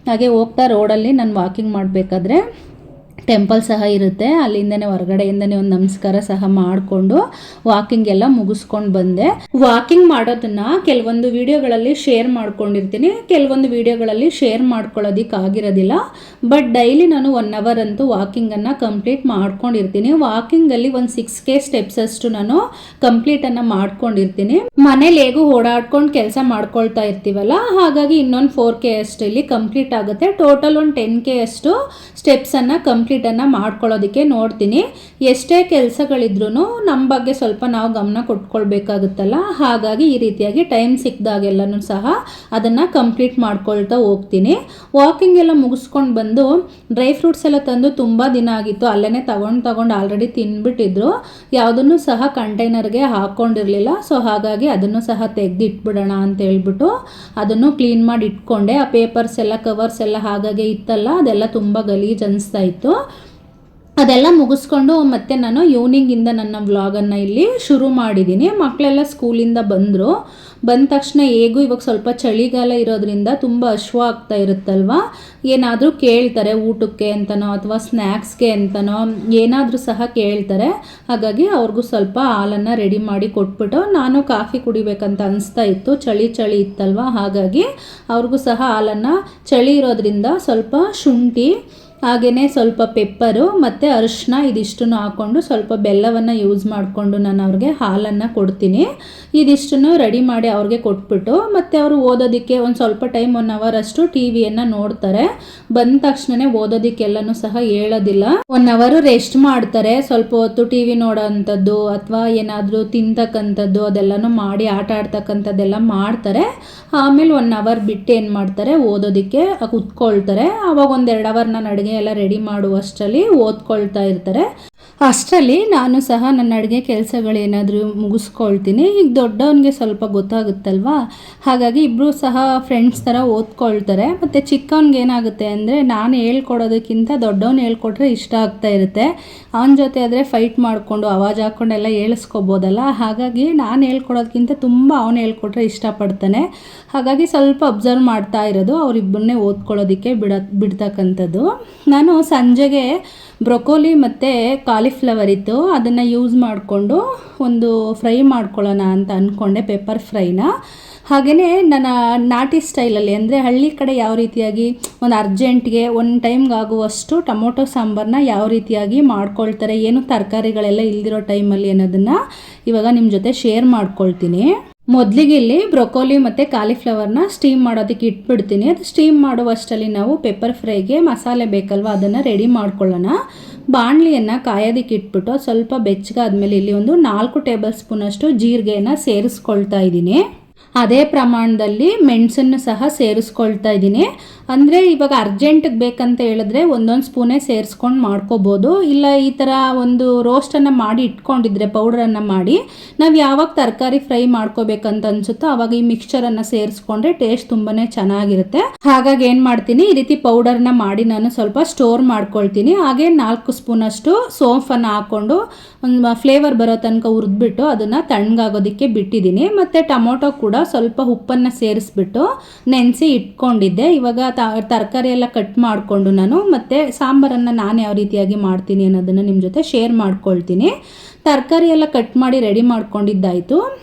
ಹಾಗೆ ಹೋಗ್ತಾ ರೋಡಲ್ಲಿ ನಾನು ವಾಕಿಂಗ್ ಮಾಡಬೇಕಾದ್ರೆ ಟೆಂಪಲ್ ಸಹ ಇರುತ್ತೆ, ಅಲ್ಲಿಂದನೇ ಹೊರಗಡೆಯಿಂದನೇ ಒಂದು ನಮಸ್ಕಾರ ಸಹ ಮಾಡಿಕೊಂಡು ವಾಕಿಂಗ್ ಎಲ್ಲ ಮುಗಿಸ್ಕೊಂಡು ಬಂದೆ. ವಾಕಿಂಗ್ ಮಾಡೋದನ್ನ ಕೆಲವೊಂದು ವಿಡಿಯೋಗಳಲ್ಲಿ ಶೇರ್ ಮಾಡ್ಕೊಂಡಿರ್ತೀನಿ, ಕೆಲವೊಂದು ವಿಡಿಯೋಗಳಲ್ಲಿ ಶೇರ್ ಮಾಡ್ಕೊಳ್ಳೋದಕ್ಕಾಗಿರೋದಿಲ್ಲ. ಬಟ್ ಡೈಲಿ ನಾನು 1 hour ಅಂತೂ ವಾಕಿಂಗನ್ನು ಕಂಪ್ಲೀಟ್ ಮಾಡ್ಕೊಂಡಿರ್ತೀನಿ. ವಾಕಿಂಗಲ್ಲಿ ಒಂದು 6K ಸ್ಟೆಪ್ಸ್ ಅಷ್ಟು ನಾನು ಕಂಪ್ಲೀಟನ್ನು ಮಾಡ್ಕೊಂಡಿರ್ತೀನಿ. ಮನೇಲಿ ಹೇಗೂ ಓಡಾಡ್ಕೊಂಡು ಕೆಲಸ ಮಾಡ್ಕೊಳ್ತಾ ಇರ್ತೀವಲ್ಲ, ಹಾಗಾಗಿ ಇನ್ನೊಂದು 4K ಅಷ್ಟು ಇಲ್ಲಿ ಕಂಪ್ಲೀಟ್ ಆಗುತ್ತೆ. ಟೋಟಲ್ ಒಂದು 10K ಅಷ್ಟು ಸ್ಟೆಪ್ಸನ್ನು ಕಂಪ್ಲೀಟನ್ನು ಮಾಡ್ಕೊಳ್ಳೋದಕ್ಕೆ ನೋಡ್ತೀನಿ. ಎಷ್ಟೇ ಕೆಲಸಗಳಿದ್ರೂ ನಮ್ಮ ಬಗ್ಗೆ ಸ್ವಲ್ಪ ನಾವು ಗಮನ ಕೊಟ್ಕೊಳ್ಬೇಕಾಗುತ್ತಲ್ಲ, ಹಾಗಾಗಿ ಈ ರೀತಿಯಾಗಿ ಟೈಮ್ ಸಿಕ್ಕಿದಾಗೆಲ್ಲನೂ ಸಹ ಅದನ್ನು ಕಂಪ್ಲೀಟ್ ಮಾಡ್ಕೊಳ್ತಾ ಹೋಗ್ತೀನಿ. ವಾಕಿಂಗ್ ಎಲ್ಲ ಮುಗಿಸ್ಕೊಂಡು ಬಂದು ಡ್ರೈ ಫ್ರೂಟ್ಸ್ ಎಲ್ಲ ತಂದು ತುಂಬ ದಿನ ಆಗಿತ್ತು, ಅಲ್ಲೇ ತಗೊಂಡು ಆಲ್ರೆಡಿ ತಿಂದ್ಬಿಟ್ಟಿದ್ರು. ಯಾವುದನ್ನು ಸಹ ಕಂಟೈನರ್ಗೆ ಹಾಕ್ಕೊಂಡಿರಲಿಲ್ಲ. ಸೊ ಹಾಗಾಗಿ ಅದನ್ನು ಸಹ ತೆಗೆದಿಟ್ಬಿಡೋಣ ಅಂತ ಹೇಳ್ಬಿಟ್ಟು ಅದನ್ನು ಕ್ಲೀನ್ ಮಾಡಿ ಇಟ್ಕೊಂಡೆ. ಆ ಪೇಪರ್ಸ್ ಎಲ್ಲ, ಕವರ್ಸ್ ಎಲ್ಲ ಹಾಗಾಗಿ ಇತ್ತಲ್ಲ, ಅದೆಲ್ಲ ತುಂಬ ಗಲೀಜು ಅನಿಸ್ತಾ ಇತ್ತು. ಅದೆಲ್ಲ ಮುಗಿಸ್ಕೊಂಡು ಮತ್ತೆ ನಾನು ಈವ್ನಿಂಗಿಂದ ನನ್ನ ವ್ಲಾಗನ್ನು ಇಲ್ಲಿ ಶುರು ಮಾಡಿದ್ದೀನಿ. ಮಕ್ಕಳೆಲ್ಲ ಸ್ಕೂಲಿಂದ ಬಂದ ತಕ್ಷಣ ಹೇಗೂ ಇವಾಗ ಸ್ವಲ್ಪ ಚಳಿಗಾಲ ಇರೋದ್ರಿಂದ ತುಂಬ ಹಶ್ವ ಆಗ್ತಾ ಇರುತ್ತಲ್ವ, ಏನಾದರೂ ಕೇಳ್ತಾರೆ ಊಟಕ್ಕೆ ಅಂತನೋ ಅಥವಾ ಸ್ನ್ಯಾಕ್ಸ್ಗೆ ಅಂತನೋ ಏನಾದರೂ ಸಹ ಕೇಳ್ತಾರೆ. ಹಾಗಾಗಿ ಅವ್ರಿಗೂ ಸ್ವಲ್ಪ ಹಾಲನ್ನು ರೆಡಿ ಮಾಡಿ ಕೊಟ್ಬಿಟ್ಟು, ನಾನು ಕಾಫಿ ಕುಡಿಬೇಕಂತ ಅನಿಸ್ತಾ ಇತ್ತು, ಚಳಿ ಇತ್ತಲ್ವ, ಹಾಗಾಗಿ ಅವ್ರಿಗೂ ಸಹ ಹಾಲನ್ನು, ಚಳಿ ಇರೋದ್ರಿಂದ ಸ್ವಲ್ಪ ಶುಂಠಿ ಹಾಗೆಯೇ ಸ್ವಲ್ಪ ಪೆಪ್ಪರು ಮತ್ತು ಅರಿಶಿನ ಇದಿಷ್ಟನ್ನು ಹಾಕ್ಕೊಂಡು ಸ್ವಲ್ಪ ಬೆಲ್ಲವನ್ನು ಯೂಸ್ ಮಾಡಿಕೊಂಡು ನಾನು ಅವ್ರಿಗೆ ಹಾಲನ್ನು ಕೊಡ್ತೀನಿ. ಇದಿಷ್ಟನ್ನು ರೆಡಿ ಮಾಡಿ ಅವ್ರಿಗೆ ಕೊಟ್ಬಿಟ್ಟು ಮತ್ತು ಅವರು ಓದೋದಕ್ಕೆ ಒಂದು ಸ್ವಲ್ಪ ಟೈಮ್ 1 hour ಅಷ್ಟು ಟಿವಿಯನ್ನು ನೋಡ್ತಾರೆ. ಬಂದ ತಕ್ಷಣವೇ ಓದೋದಕ್ಕೆಲ್ಲನೂ ಸಹ ಹೇಳೋದಿಲ್ಲ, 1 hour ರೆಸ್ಟ್ ಮಾಡ್ತಾರೆ. ಸ್ವಲ್ಪ ಹೊತ್ತು ಟಿವಿ ನೋಡೋ ಅಂಥದ್ದು ಅಥವಾ ಏನಾದರೂ ತಿಂತಕ್ಕಂಥದ್ದು ಅದೆಲ್ಲನೂ ಮಾಡಿ ಆಟ ಆಡ್ತಕ್ಕಂಥದ್ದೆಲ್ಲ ಮಾಡ್ತಾರೆ. ಆಮೇಲೆ 1 hour ಬಿಟ್ಟು ಏನು ಮಾಡ್ತಾರೆ, ಓದೋದಕ್ಕೆ ಕುತ್ಕೊಳ್ತಾರೆ. ಆವಾಗ 1-2 hour ನಾನು ಅಡುಗೆ ಎಲ್ಲ ರೆಡಿ ಮಾಡುವಷ್ಟರಲ್ಲಿ ಓದ್ಕೊಳ್ತಾ ಇರ್ತಾರೆ. ಅಷ್ಟರಲ್ಲಿ ನಾನು ಸಹ ನನ್ನ ಅಡುಗೆ ಕೆಲಸಗಳೇನಾದರೂ ಮುಗಿಸ್ಕೊಳ್ತೀನಿ. ಈಗ ದೊಡ್ಡವನಿಗೆ ಸ್ವಲ್ಪ ಗೊತ್ತಾಗುತ್ತಲ್ವಾ, ಹಾಗಾಗಿ ಇಬ್ಬರು ಸಹ ಫ್ರೆಂಡ್ಸ್ ಥರ ಓದ್ಕೊಳ್ತಾರೆ. ಮತ್ತು ಚಿಕ್ಕವನಿಗೆ ಏನಾಗುತ್ತೆ ಅಂದರೆ ನಾನು ಹೇಳ್ಕೊಡೋದಕ್ಕಿಂತ ದೊಡ್ಡವನು ಹೇಳ್ಕೊಟ್ರೆ ಇಷ್ಟ ಆಗ್ತಾ ಇರುತ್ತೆ. ಅವನ ಜೊತೆ ಆದರೆ ಫೈಟ್ ಮಾಡಿಕೊಂಡು ಆವಾಜ್ ಹಾಕ್ಕೊಂಡೆಲ್ಲ ಹೇಳಿಸ್ಕೊಬೋದಲ್ಲ, ಹಾಗಾಗಿ ನಾನು ಹೇಳ್ಕೊಡೋದಕ್ಕಿಂತ ತುಂಬ ಅವನು ಹೇಳ್ಕೊಟ್ರೆ ಇಷ್ಟಪಡ್ತಾನೆ. ಹಾಗಾಗಿ ಸ್ವಲ್ಪ ಅಬ್ಸರ್ವ್ ಮಾಡ್ತಾ ಇರೋದು ಅವರಿಬ್ಬರನ್ನೇ ಓದ್ಕೊಳ್ಳೋದಕ್ಕೆ ಬಿಡ್ತಕ್ಕಂಥದ್ದು. ನಾನು ಸಂಜೆಗೆ ಬ್ರೊಕೋಲಿ ಮತ್ತು ಕಾಲಿಫ್ಲವರ್ ಇತ್ತು, ಅದನ್ನು ಯೂಸ್ ಮಾಡಿಕೊಂಡು ಒಂದು ಫ್ರೈ ಮಾಡ್ಕೊಳ್ಳೋಣ ಅಂತ ಅಂದ್ಕೊಂಡೆ, ಪೆಪ್ಪರ್ ಫ್ರೈನ. ಹಾಗೆಯೇ ನನ್ನ ನಾಟಿ ಸ್ಟೈಲಲ್ಲಿ ಅಂದರೆ ಹಳ್ಳಿ ಕಡೆ ಯಾವ ರೀತಿಯಾಗಿ ಒಂದು ಅರ್ಜೆಂಟ್ಗೆ ಒಂದು ಟೈಮ್ಗೆ ಆಗುವಷ್ಟು ಟೊಮೊಟೊ ಸಾಂಬಾರನ್ನ ಯಾವ ರೀತಿಯಾಗಿ ಮಾಡ್ಕೊಳ್ತಾರೆ, ಏನು ತರಕಾರಿಗಳೆಲ್ಲ ಇಲ್ದಿರೋ ಟೈಮಲ್ಲಿ ಅನ್ನೋದನ್ನು ಇವಾಗ ನಿಮ್ಮ ಜೊತೆ ಶೇರ್ ಮಾಡ್ಕೊಳ್ತೀನಿ. ಮೊದಲಿಗೆ ಇಲ್ಲಿ ಬ್ರೊಕೋಲಿ ಮತ್ತು ಕಾಲಿಫ್ಲವರ್ನ ಸ್ಟೀಮ್ ಮಾಡೋದಕ್ಕೆ ಇಟ್ಬಿಡ್ತೀನಿ. ಅದು ಸ್ಟೀಮ್ ಮಾಡುವಷ್ಟರಲ್ಲಿ ನಾವು ಪೆಪ್ಪರ್ ಫ್ರೈಗೆ ಮಸಾಲೆ ಬೇಕಲ್ವ, ಅದನ್ನು ರೆಡಿ ಮಾಡ್ಕೊಳ್ಳೋಣ. ಬಾಣಲಿಯನ್ನು ಕಾಯೋದಕ್ಕೆ ಇಟ್ಬಿಟ್ಟು ಸ್ವಲ್ಪ ಬೆಚ್ಚಗಾದ್ಮೇಲೆ ಇಲ್ಲಿ ಒಂದು 4 ಟೇಬಲ್ ಸ್ಪೂನಷ್ಟು ಜೀರಿಗೆಯನ್ನು ಸೇರಿಸ್ಕೊಳ್ತಾ ಇದ್ದೀನಿ. ಅದೇ ಪ್ರಮಾಣದಲ್ಲಿ ಮೆಣಸನ್ನು ಸಹ ಸೇರಿಸ್ಕೊಳ್ತಾ ಇದ್ದೀನಿ. ಅಂದರೆ ಇವಾಗ ಅರ್ಜೆಂಟಿಗೆ ಬೇಕಂತ ಹೇಳಿದ್ರೆ ಒಂದೊಂದು ಸ್ಪೂನೇ ಸೇರಿಸ್ಕೊಂಡು ಮಾಡ್ಕೋಬೋದು. ಇಲ್ಲ ಈ ಥರ ಒಂದು ರೋಸ್ಟನ್ನು ಮಾಡಿ ಇಟ್ಕೊಂಡಿದ್ರೆ, ಪೌಡ್ರನ್ನು ಮಾಡಿ ನಾವು ಯಾವಾಗ ತರಕಾರಿ ಫ್ರೈ ಮಾಡ್ಕೋಬೇಕಂತ ಅನಿಸುತ್ತೋ ಆವಾಗ ಈ ಮಿಕ್ಸ್ಚರನ್ನು ಸೇರಿಸ್ಕೊಂಡ್ರೆ ಟೇಸ್ಟ್ ತುಂಬಾ ಚೆನ್ನಾಗಿರುತ್ತೆ. ಹಾಗಾಗಿ ಏನು ಮಾಡ್ತೀನಿ, ಈ ರೀತಿ ಪೌಡರ್ನ ಮಾಡಿ ನಾನು ಸ್ವಲ್ಪ ಸ್ಟೋರ್ ಮಾಡ್ಕೊಳ್ತೀನಿ. ಹಾಗೆ 4 ಸ್ಪೂನಷ್ಟು ಸೋಂಫನ್ನು ಹಾಕ್ಕೊಂಡು ಒಂದು ಫ್ಲೇವರ್ ಬರೋ ತನಕ ಹುರಿದ್ಬಿಟ್ಟು ಅದನ್ನು ತಣ್ಣಗಾಗೋದಕ್ಕೆ ಬಿಟ್ಟಿದ್ದೀನಿ. ಮತ್ತು ಟೊಮೊಟೊ ಕೂಡ ಸ್ವಲ್ಪ ಉಪ್ಪನ್ನು ಸೇರಿಸ್ಬಿಟ್ಟು ನೆನೆಸಿ ಇಟ್ಕೊಂಡಿದ್ದೆ. ಇವಾಗ ತರಕಾರಿ ಎಲ್ಲ ಕಟ್ ಮಾಡಿಕೊಂಡು ನಾನು ಮತ್ತು ಸಾಂಬಾರನ್ನು ನಾನು ಯಾವ ರೀತಿಯಾಗಿ ಮಾಡ್ತೀನಿ ಅನ್ನೋದನ್ನು ನಿಮ್ಮ ಜೊತೆ ಶೇರ್ ಮಾಡ್ಕೊಳ್ತೀನಿ. ತರಕಾರಿ ಎಲ್ಲ ಕಟ್ ಮಾಡಿ ರೆಡಿ ಮಾಡ್ಕೊಂಡಿದ್ದಾಯಿತು.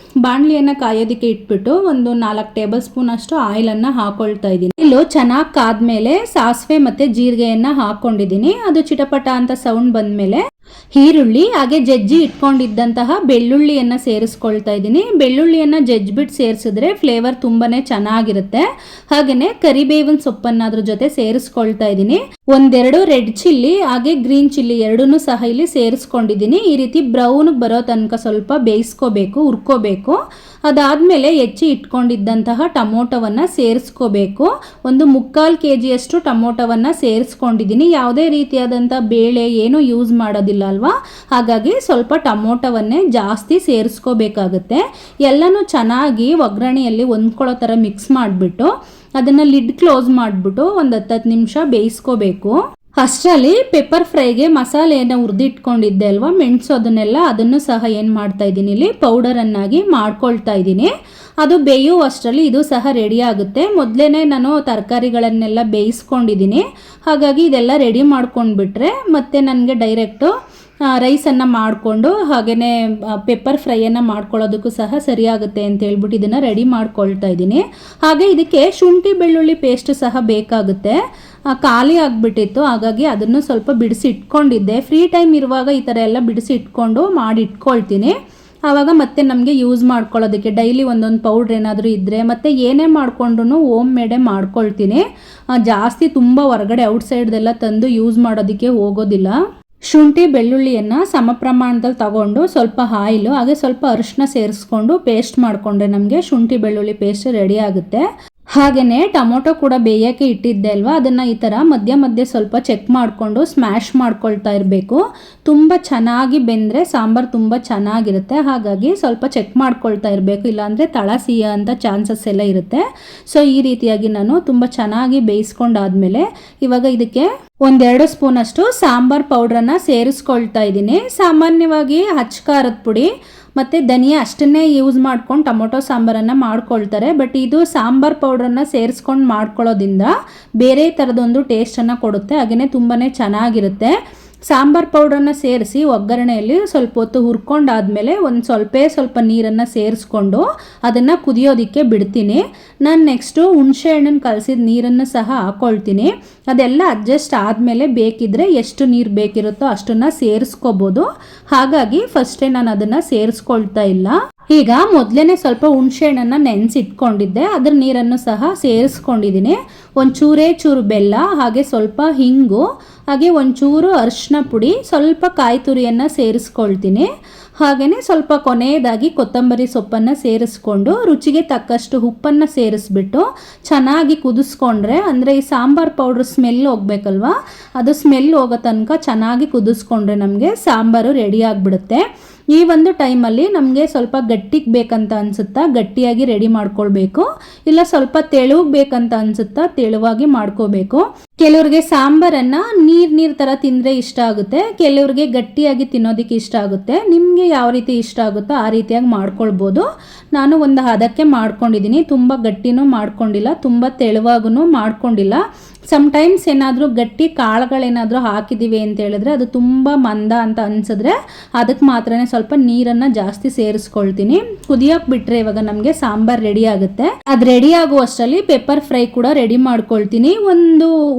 ಬಾಣಲಿಯನ್ನು ಕಾಯೋದಕ್ಕೆ ಇಟ್ಬಿಟ್ಟು ಒಂದು 4 ಟೇಬಲ್ ಸ್ಪೂನ್ ಅಷ್ಟು ಆಯಿಲನ್ನು ಹಾಕೊಳ್ತಾ ಇದ್ದೀನಿ. ಇಲ್ಲೂ ಚೆನ್ನಾಗಿ ಕಾದ್ಮೇಲೆ ಸಾಸಿವೆ ಮತ್ತು ಜೀರಿಗೆಯನ್ನು ಹಾಕ್ಕೊಂಡಿದ್ದೀನಿ. ಅದು ಚಿಟಪಟ ಅಂತ ಸೌಂಡ್ ಬಂದಮೇಲೆ ಈರುಳ್ಳಿ ಹಾಗೆ ಜಜ್ಜಿ ಇಟ್ಕೊಂಡಿದ್ದಂತಹ ಬೆಳ್ಳುಳ್ಳಿಯನ್ನು ಸೇರಿಸ್ಕೊಳ್ತಾ ಇದ್ದೀನಿ. ಬೆಳ್ಳುಳ್ಳಿಯನ್ನು ಜಜ್ಜಿಬಿಟ್ಟು ಸೇರಿಸಿದ್ರೆ ಫ್ಲೇವರ್ ತುಂಬಾ ಚೆನ್ನಾಗಿರುತ್ತೆ. ಹಾಗೆಯೇ ಕರಿಬೇವಿನ ಸೊಪ್ಪನ್ನು ಅದ್ರ ಜೊತೆ ಸೇರಿಸ್ಕೊಳ್ತಾ ಇದ್ದೀನಿ. 1-2 ರೆಡ್ ಚಿಲ್ಲಿ ಹಾಗೆ ಗ್ರೀನ್ ಚಿಲ್ಲಿ ಎರಡೂ ಸಹ ಇಲ್ಲಿ ಸೇರಿಸ್ಕೊಂಡಿದ್ದೀನಿ. ಈ ರೀತಿ ಬ್ರೌನ್ಗೆ ಬರೋ ತನಕ ಸ್ವಲ್ಪ ಬೇಯಿಸ್ಕೋಬೇಕು, ಹುರ್ಕೋಬೇಕು. ಅದಾದಮೇಲೆ ಹೆಚ್ಚಿ ಇಟ್ಕೊಂಡಿದ್ದಂತಹ ಟೊಮೊಟೊವನ್ನು ಸೇರಿಸ್ಕೋಬೇಕು. ಒಂದು 3/4 kg ಟೊಮೊಟೊವನ್ನು ಸೇರಿಸ್ಕೊಂಡಿದ್ದೀನಿ. ಯಾವುದೇ ರೀತಿಯಾದಂಥ ಬೇಳೆ ಏನೂ ಯೂಸ್ ಮಾಡೋದಿಲ್ಲ ಅಲ್ವಾ, ಹಾಗಾಗಿ ಸ್ವಲ್ಪ ಟೊಮೊಟೊವನ್ನೇ ಜಾಸ್ತಿ ಸೇರಿಸ್ಕೋಬೇಕಾಗುತ್ತೆ. ಎಲ್ಲನೂ ಚೆನ್ನಾಗಿ ಒಗ್ಗರಣೆಯಲ್ಲಿ ಹೊಂದ್ಕೊಳ್ಳೋ ಥರ ಮಿಕ್ಸ್ ಮಾಡಿಬಿಟ್ಟು ಅದನ್ನು ಲಿಡ್ ಕ್ಲೋಸ್ ಮಾಡಿಬಿಟ್ಟು ಒಂದು 10 ನಿಮಿಷ ಬೇಯಿಸ್ಕೋಬೇಕು. ಅಷ್ಟರಲ್ಲಿ ಪೆಪ್ಪರ್ ಫ್ರೈಗೆ ಮಸಾಲೆಯನ್ನು ಹುರಿದಿಟ್ಕೊಂಡಿದ್ದೆ ಅಲ್ವಾ, ಮೆಣಸು ಅದನ್ನು ಸಹ ಏನು ಮಾಡ್ತಾ ಇದ್ದೀನಿ, ಇಲ್ಲಿ ಪೌಡರನ್ನಾಗಿ ಮಾಡ್ಕೊಳ್ತಾ ಇದ್ದೀನಿ. ಅದು ಬೇಯುವಷ್ಟರಲ್ಲಿ ಇದು ಸಹ ರೆಡಿ ಆಗುತ್ತೆ. ಮೊದಲೇ ನಾನು ತರಕಾರಿಗಳನ್ನೆಲ್ಲ ಬೇಯಿಸ್ಕೊಂಡಿದ್ದೀನಿ. ಹಾಗಾಗಿ ಇದೆಲ್ಲ ರೆಡಿ ಮಾಡ್ಕೊಂಡ್ಬಿಟ್ರೆ ಮತ್ತೆ ನನಗೆ ಡೈರೆಕ್ಟು ರೈಸನ್ನು ಮಾಡಿಕೊಂಡು ಹಾಗೆಯೇ ಪೆಪ್ಪರ್ ಫ್ರೈಯನ್ನು ಮಾಡ್ಕೊಳ್ಳೋದಕ್ಕೂ ಸಹ ಸರಿಯಾಗುತ್ತೆ ಅಂತ ಹೇಳ್ಬಿಟ್ಟು ಇದನ್ನು ರೆಡಿ ಮಾಡ್ಕೊಳ್ತಾ ಇದ್ದೀನಿ. ಹಾಗೆ ಇದಕ್ಕೆ ಶುಂಠಿ ಬೆಳ್ಳುಳ್ಳಿ ಪೇಸ್ಟ್ ಸಹ ಬೇಕಾಗುತ್ತೆ. ಖಾಲಿ ಆಗಿಬಿಟ್ಟಿತ್ತು, ಹಾಗಾಗಿ ಅದನ್ನು ಸ್ವಲ್ಪ ಬಿಡಿಸಿ ಇಟ್ಕೊಂಡಿದ್ದೆ. ಫ್ರೀ ಟೈಮ್ ಇರುವಾಗ ಈ ಥರ ಎಲ್ಲ ಬಿಡಿಸಿ ಇಟ್ಕೊಂಡು ಮಾಡಿ ಇಟ್ಕೊಳ್ತೀನಿ. ಆವಾಗ ಮತ್ತೆ ನಮಗೆ ಯೂಸ್ ಮಾಡ್ಕೊಳ್ಳೋದಕ್ಕೆ ಡೈಲಿ ಒಂದೊಂದು ಪೌಡ್ರ್ ಏನಾದರೂ ಇದ್ದರೆ ಮತ್ತು ಏನೇ ಮಾಡಿಕೊಂಡ್ರೂ ಹೋಮ್ ಮೇಡೇ ಮಾಡ್ಕೊಳ್ತೀನಿ. ಜಾಸ್ತಿ ತುಂಬ ಹೊರಗಡೆ ಔಟ್ಸೈಡ್ದೆಲ್ಲ ತಂದು ಯೂಸ್ ಮಾಡೋದಕ್ಕೆ ಹೋಗೋದಿಲ್ಲ. ಶುಂಠಿ ಬೆಳ್ಳುಳ್ಳಿಯನ್ನು ಸಮ ಪ್ರಮಾಣದಲ್ಲಿ ತಗೊಂಡು ಸ್ವಲ್ಪ ಆಯಿಲು ಹಾಗೆ ಸ್ವಲ್ಪ ಅರಿಶಿನ ಸೇರಿಸ್ಕೊಂಡು ಪೇಸ್ಟ್ ಮಾಡಿಕೊಂಡ್ರೆ ನಮಗೆ ಶುಂಠಿ ಬೆಳ್ಳುಳ್ಳಿ ಪೇಸ್ಟ್ ರೆಡಿ ಆಗುತ್ತೆ. ಹಾಗೆಯೇ ಟೊಮೊಟೊ ಕೂಡ ಬೇಯೋಕ್ಕೆ ಇಟ್ಟಿದ್ದೆ ಅಲ್ವಾ, ಅದನ್ನು ಈ ಥರ ಮಧ್ಯ ಮಧ್ಯೆ ಸ್ವಲ್ಪ ಚೆಕ್ ಮಾಡಿಕೊಂಡು ಸ್ಮ್ಯಾಶ್ ಮಾಡ್ಕೊಳ್ತಾ ಇರಬೇಕು. ತುಂಬ ಚೆನ್ನಾಗಿ ಬೆಂದರೆ ಸಾಂಬಾರು ತುಂಬ ಚೆನ್ನಾಗಿರುತ್ತೆ. ಹಾಗಾಗಿ ಸ್ವಲ್ಪ ಚೆಕ್ ಮಾಡ್ಕೊಳ್ತಾ ಇರಬೇಕು, ಇಲ್ಲಾಂದರೆ ತಳ ಸಿಹಿ ಅಂತ ಚಾನ್ಸಸ್ ಎಲ್ಲ ಇರುತ್ತೆ. ಸೊ ಈ ರೀತಿಯಾಗಿ ನಾನು ತುಂಬ ಚೆನ್ನಾಗಿ ಬೇಯಿಸ್ಕೊಂಡಾದ್ಮೇಲೆ ಇವಾಗ ಇದಕ್ಕೆ 1-2 ಸ್ಪೂನಷ್ಟು ಸಾಂಬಾರು ಪೌಡ್ರನ್ನು ಸೇರಿಸ್ಕೊಳ್ತಾ ಇದ್ದೀನಿ. ಸಾಮಾನ್ಯವಾಗಿ ಅಚ್ಚ ಖಾರದ ಪುಡಿ ಮತ್ತು ಧನಿಯಾ ಅಷ್ಟನ್ನೇ ಯೂಸ್ ಮಾಡ್ಕೊಂಡು ಟೊಮೊಟೊ ಸಾಂಬಾರನ್ನು ಮಾಡ್ಕೊಳ್ತಾರೆ. ಬಟ್ ಇದು ಸಾಂಬಾರು ಪೌಡ್ರನ್ನು ಸೇರಿಸ್ಕೊಂಡು ಮಾಡ್ಕೊಳ್ಳೋದ್ರಿಂದ ಬೇರೆ ಥರದೊಂದು ಟೇಸ್ಟನ್ನು ಕೊಡುತ್ತೆ. ಹಾಗೆಯೇ ತುಂಬಾ ಚೆನ್ನಾಗಿರುತ್ತೆ. ಸಾಂಬಾರು ಪೌಡ್ರನ್ನು ಸೇರಿಸಿ ಒಗ್ಗರಣೆಯಲ್ಲಿ ಸ್ವಲ್ಪ ಹೊತ್ತು ಹುರ್ಕೊಂಡಾದ್ಮೇಲೆ ಒಂದು ಸ್ವಲ್ಪ ನೀರನ್ನು ಸೇರಿಸ್ಕೊಂಡು ಅದನ್ನು ಕುದಿಯೋದಕ್ಕೆ ಬಿಡ್ತೀನಿ. ನಾನು ನೆಕ್ಸ್ಟು ಹುಣಸೆ ಹಣ್ಣನ್ನು ಕಲಸಿದ ನೀರನ್ನು ಸಹ ಹಾಕ್ಕೊಳ್ತೀನಿ. ಅದೆಲ್ಲ ಅಡ್ಜಸ್ಟ್ ಆದಮೇಲೆ ಬೇಕಿದ್ದರೆ ಎಷ್ಟು ನೀರು ಬೇಕಿರುತ್ತೋ ಅಷ್ಟನ್ನು ಸೇರಿಸ್ಕೋಬೋದು. ಹಾಗಾಗಿ ಫಸ್ಟೇ ನಾನು ಅದನ್ನು ಸೇರಿಸ್ಕೊಳ್ತಾ ಇಲ್ಲ. ಈಗ ಮೊದಲೇ ಸ್ವಲ್ಪ ಹುಣಸೆ ಹಣ್ಣನ್ನು ನೆನೆಸಿಟ್ಕೊಂಡಿದ್ದೆ, ಅದ್ರ ನೀರನ್ನು ಸಹ ಸೇರಿಸ್ಕೊಂಡಿದ್ದೀನಿ. ಒಂದು ಚೂರು ಬೆಲ್ಲ ಹಾಗೆ ಸ್ವಲ್ಪ ಹಿಂಗು ಹಾಗೆ ಒಂಚೂರು ಅರಿಶಿನ ಪುಡಿ, ಸ್ವಲ್ಪ ಕಾಯಿ ತುರಿಯನ್ನು ಸೇರಿಸ್ಕೊಳ್ತೀನಿ. ಹಾಗೆಯೇ ಸ್ವಲ್ಪ ಕೊನೆಯದಾಗಿ ಕೊತ್ತಂಬರಿ ಸೊಪ್ಪನ್ನು ಸೇರಿಸ್ಕೊಂಡು ರುಚಿಗೆ ತಕ್ಕಷ್ಟು ಉಪ್ಪನ್ನು ಸೇರಿಸ್ಬಿಟ್ಟು ಚೆನ್ನಾಗಿ ಕುದಿಸ್ಕೊಂಡ್ರೆ, ಅಂದರೆ ಈ ಸಾಂಬಾರು ಪೌಡ್ರ್ ಸ್ಮೆಲ್ ಹೋಗ್ಬೇಕಲ್ವ, ಅದು ಸ್ಮೆಲ್ ಹೋಗೋ ತನಕ ಚೆನ್ನಾಗಿ ಕುದಿಸ್ಕೊಂಡ್ರೆ ನಮಗೆ ಸಾಂಬಾರು ರೆಡಿ ಆಗಿಬಿಡುತ್ತೆ. ಈ ಒಂದು ಟೈಮಲ್ಲಿ ನಮಗೆ ಸ್ವಲ್ಪ ಗಟ್ಟಿಗೆ ಬೇಕಂತ ಅನಿಸುತ್ತಾ ಗಟ್ಟಿಯಾಗಿ ರೆಡಿ ಮಾಡ್ಕೊಳ್ಬೇಕು, ಇಲ್ಲ ಸ್ವಲ್ಪ ತೆಳುಗೆ ಬೇಕಂತ ಅನಿಸುತ್ತಾ ತೆಳುವಾಗಿ ಮಾಡ್ಕೋಬೇಕು. ಕೆಲವ್ರಿಗೆ ಸಾಂಬಾರನ್ನು ನೀರು ಥರ ತಿಂದರೆ ಇಷ್ಟ ಆಗುತ್ತೆ, ಕೆಲವ್ರಿಗೆ ಗಟ್ಟಿಯಾಗಿ ತಿನ್ನೋದಕ್ಕೆ ಇಷ್ಟ ಆಗುತ್ತೆ. ನಿಮಗೆ ಯಾವ ರೀತಿ ಇಷ್ಟ ಆಗುತ್ತೋ ಆ ರೀತಿಯಾಗಿ ಮಾಡ್ಕೊಳ್ಬೋದು. ನಾನು ಒಂದು ಹದಕ್ಕೆ ಮಾಡ್ಕೊಂಡಿದ್ದೀನಿ, ತುಂಬ ಗಟ್ಟಿನೂ ಮಾಡ್ಕೊಂಡಿಲ್ಲ, ತುಂಬ ತೆಳುವಾಗೂ ಮಾಡ್ಕೊಂಡಿಲ್ಲ. ಸಮ್ಟೈಮ್ಸ್ ಏನಾದರೂ ಗಟ್ಟಿ ಕಾಳುಗಳೇನಾದರೂ ಹಾಕಿದ್ದೀವಿ ಅಂತ ಹೇಳಿದ್ರೆ ಅದು ತುಂಬ ಮಂದ ಅಂತ ಅನಿಸಿದ್ರೆ ಅದಕ್ಕೆ ಮಾತ್ರನೇ ಸ್ವಲ್ಪ ನೀರನ್ನು ಜಾಸ್ತಿ ಸೇರಿಸ್ಕೊಳ್ತೀನಿ. ಕುದಿಯೋಕೆ ಬಿಟ್ಟರೆ ಇವಾಗ ನಮಗೆ ಸಾಂಬಾರು ರೆಡಿ ಆಗುತ್ತೆ. ಅದು ರೆಡಿ ಆಗುವಷ್ಟರಲ್ಲಿ ಪೆಪ್ಪರ್ ಫ್ರೈ ಕೂಡ ರೆಡಿ ಮಾಡ್ಕೊಳ್ತೀನಿ.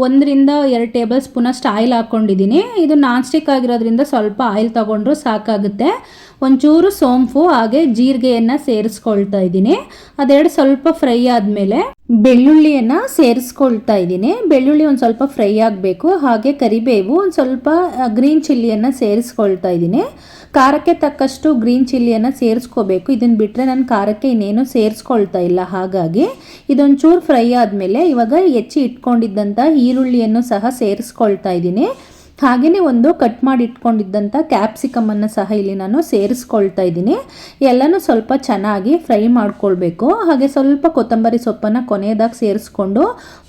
1ರಿಂದ 2 ಟೇಬಲ್ ಸ್ಪೂನ್ ಅಷ್ಟು ಆಯಿಲ್ ಹಾಕ್ಕೊಂಡಿದ್ದೀನಿ. ಇದು ನಾನ್ ಸ್ಟಿಕ್ ಆಗಿರೋದ್ರಿಂದ ಸ್ವಲ್ಪ ಆಯಿಲ್ ತಗೊಂಡ್ರು ಸಾಕಾಗುತ್ತೆ. ಒಂಚೂರು ಸೋಂಪು ಹಾಗೆ ಜೀರಿಗೆಯನ್ನು ಸೇರಿಸ್ಕೊಳ್ತಾ ಇದ್ದೀನಿ. ಅದೆರಡು ಸ್ವಲ್ಪ ಫ್ರೈ ಆದಮೇಲೆ ಬೆಳ್ಳುಳ್ಳಿಯನ್ನು ಸೇರಿಸ್ಕೊಳ್ತಾ ಇದ್ದೀನಿ. ಬೆಳ್ಳುಳ್ಳಿ ಒಂದು ಸ್ವಲ್ಪ ಫ್ರೈ ಆಗಬೇಕು. ಹಾಗೆ ಕರಿಬೇವು, ಒಂದು ಸ್ವಲ್ಪ ಗ್ರೀನ್ ಚಿಲ್ಲಿಯನ್ನು ಸೇರಿಸ್ಕೊಳ್ತಾ ಇದ್ದೀನಿ. ಖಾರಕ್ಕೆ ತಕ್ಕಷ್ಟು ಗ್ರೀನ್ ಚಿಲ್ಲಿಯನ್ನು ಸೇರಿಸ್ಕೋಬೇಕು. ಇದನ್ನು ಬಿಟ್ಟರೆ ನಾನು ಖಾರಕ್ಕೆ ಇನ್ನೇನು ಸೇರಿಸ್ಕೊಳ್ತಾ ಇಲ್ಲ. ಹಾಗಾಗಿ ಇದೊಂಚೂರು ಫ್ರೈ ಆದಮೇಲೆ ಇವಾಗ ಹೆಚ್ಚಿ ಇಟ್ಕೊಂಡಿದ್ದಂಥ ಈರುಳ್ಳಿಯನ್ನು ಸಹ ಸೇರಿಸ್ಕೊಳ್ತಾ ಇದ್ದೀನಿ. ಹಾಗೆಯೇ ಒಂದು ಕಟ್ ಮಾಡಿ ಇಟ್ಕೊಂಡಿದ್ದಂಥ ಕ್ಯಾಪ್ಸಿಕಮನ್ನು ಸಹ ಇಲ್ಲಿ ನಾನು ಸೇರಿಸ್ಕೊಳ್ತಾ ಇದ್ದೀನಿ. ಎಲ್ಲನೂ ಸ್ವಲ್ಪ ಚೆನ್ನಾಗಿ ಫ್ರೈ ಮಾಡ್ಕೊಳ್ಬೇಕು. ಹಾಗೆ ಸ್ವಲ್ಪ ಕೊತ್ತಂಬರಿ ಸೊಪ್ಪನ್ನು ಕೊನೆಯದಾಗಿ ಸೇರಿಸ್ಕೊಂಡು